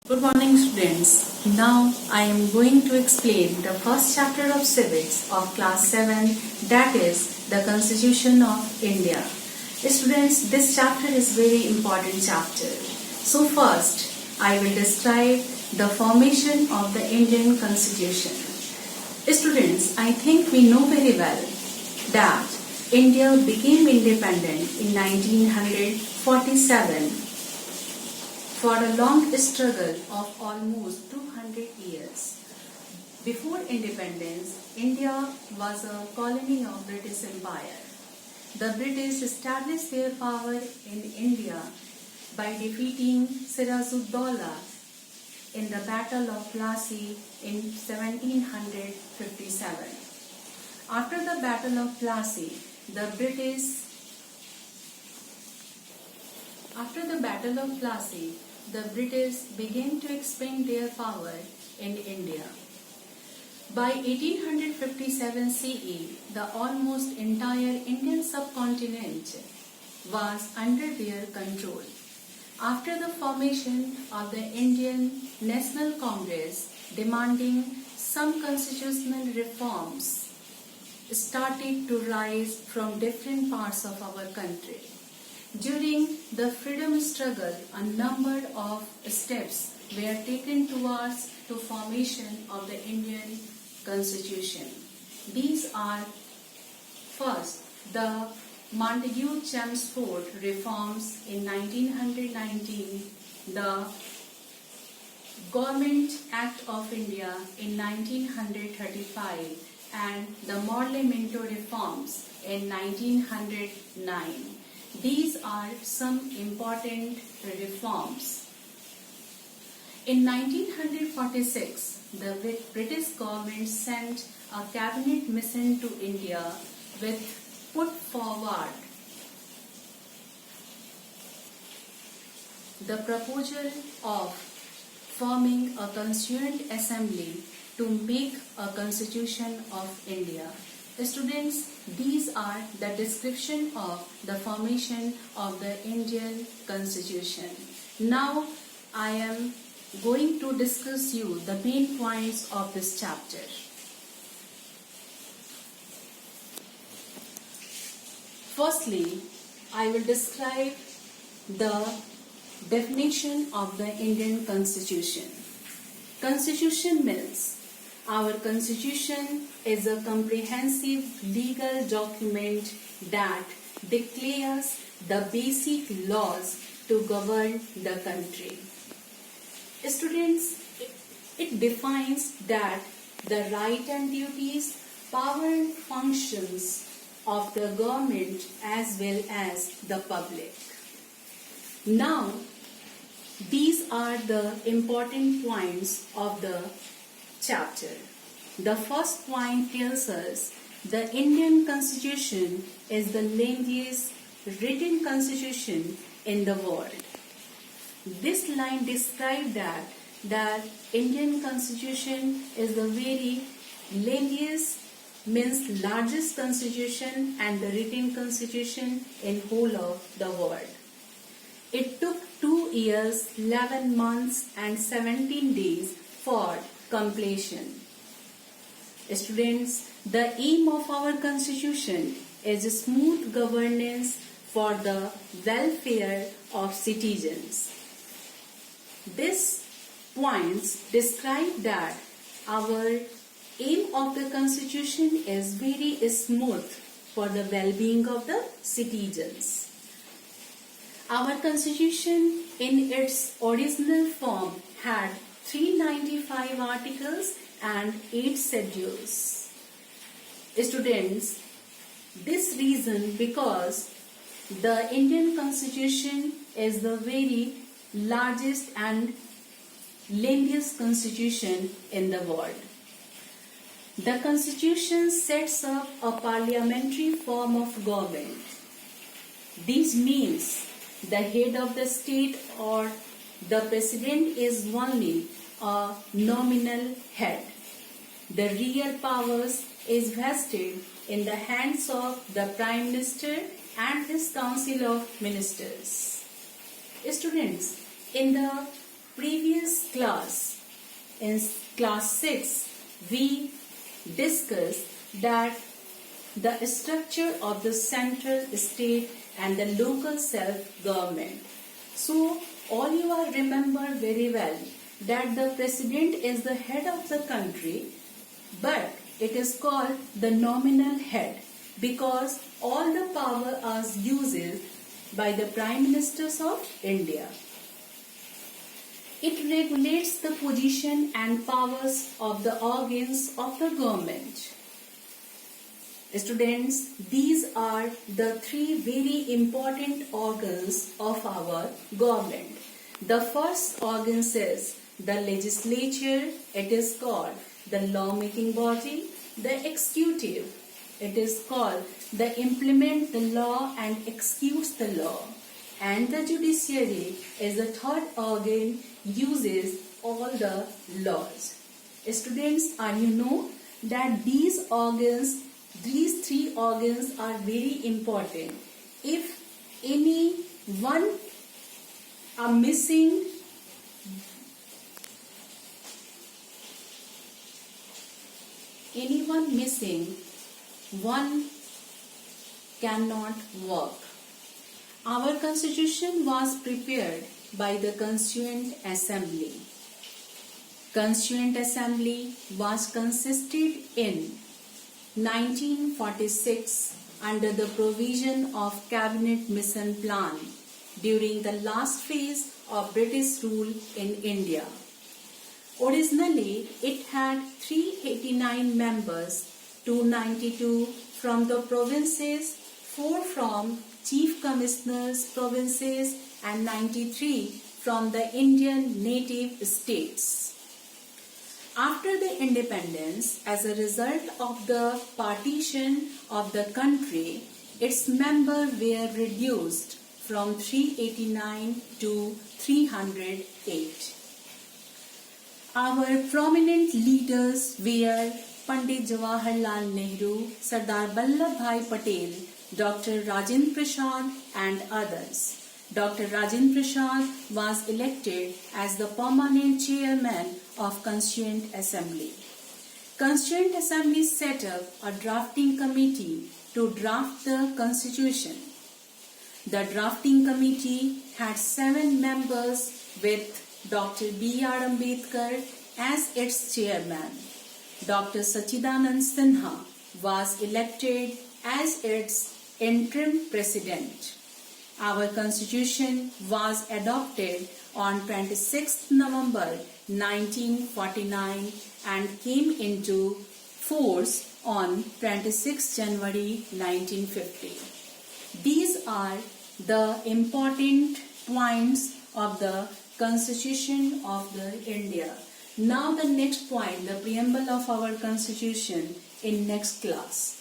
Good morning, students. Now I am going to explain the first chapter of civics of class 7, that is the Constitution of India. Students, this chapter is very important chapter. So first I will describe the formation of the Indian Constitution. Students, I think we know very well that India became independent in 1947. For a long struggle of almost 200 years. Before independence, India was a colony of British Empire. The British established their power in India by defeating Siraj-ud-Daulah in the Battle of Plassey in 1757. After the Battle of Plassey, the British began to expand their power in India. By 1857 CE, the almost entire Indian subcontinent was under their control. After the formation of the Indian National Congress, demanding some constitutional reforms started to rise from different parts of our country. During the freedom struggle, a number of steps were taken towards the formation of the Indian Constitution. These are, first, the Montagu-Chelmsford reforms in 1919, the Government Act of India in 1935, and the Morley-Minto reforms in 1909. These are some important reforms. In 1946, the British government sent a cabinet mission to India with put forward the proposal of forming a constituent assembly to make a constitution of India. Students, these are the description of the formation of the Indian Constitution. Now I am going to discuss you the main points of this chapter. Firstly, I will describe the definition of the Indian Constitution. Constitution means our Constitution is a comprehensive legal document that declares the basic laws to govern the country. Students, it defines that the right and duties, power and functions of the government as well as the public. Now, these are the important points of the chapter. The first point tells us the Indian Constitution is the lengthiest written constitution in the world. This line describes that the Indian Constitution is the very lengthiest, means largest constitution and the written constitution in whole of the world. It took 2 years, 11 months and 17 days for completion. Students, the aim of our Constitution is smooth governance for the welfare of citizens. These points describe that our aim of the Constitution is very smooth for the well-being of the citizens. Our Constitution in its original form had 395 articles and 8 schedules. Students, this reason because the Indian Constitution is the very largest and lengthiest constitution in the world. The Constitution sets up a parliamentary form of government. This means the head of the state or the president is only a nominal head. The real powers is vested in the hands of the Prime Minister and his Council of Ministers. Students, in the previous class, in class 6, we discussed that the structure of the central state and the local self-government. So, all you are remember very well that the president is the head of the country, but it is called the nominal head because all the power is used by the Prime Ministers of India. It regulates the position and powers of the organs of the government. Students, these are the three very important organs of our government. The first organ is the legislature. It is called the lawmaking body. The executive, it is called the implement the law and executes the law. And the judiciary is the third organ, uses all the laws. Students, are you know that these three organs are very important. If any one are missing, one cannot work. Our constitution was prepared by the Constituent Assembly. Constituent Assembly was consisted in 1946 under the provision of Cabinet Mission Plan during the last phase of British rule in India. Originally, it had 389 members, 292 from the provinces, 4 from Chief Commissioners provinces and 93 from the Indian native states. After the independence, as a result of the partition of the country, its members were reduced from 389 to 308. Our prominent leaders were Pandit Jawaharlal Nehru, Sardar Vallabhbhai Patel, Dr. Rajendra Prasad and others. Dr. Rajendra Prasad was elected as the permanent chairman of Constituent Assembly. Constituent Assembly set up a drafting committee to draft the constitution. The drafting committee had 7 members with Dr. B.R. Ambedkar as its chairman. Dr. Sachidanand Sinha was elected as its interim president. Our constitution was adopted on 26 November 1949 and came into force on 26 January 1950. These are the important points of the Constitution of the India. Now the next point, the preamble of our Constitution in next class.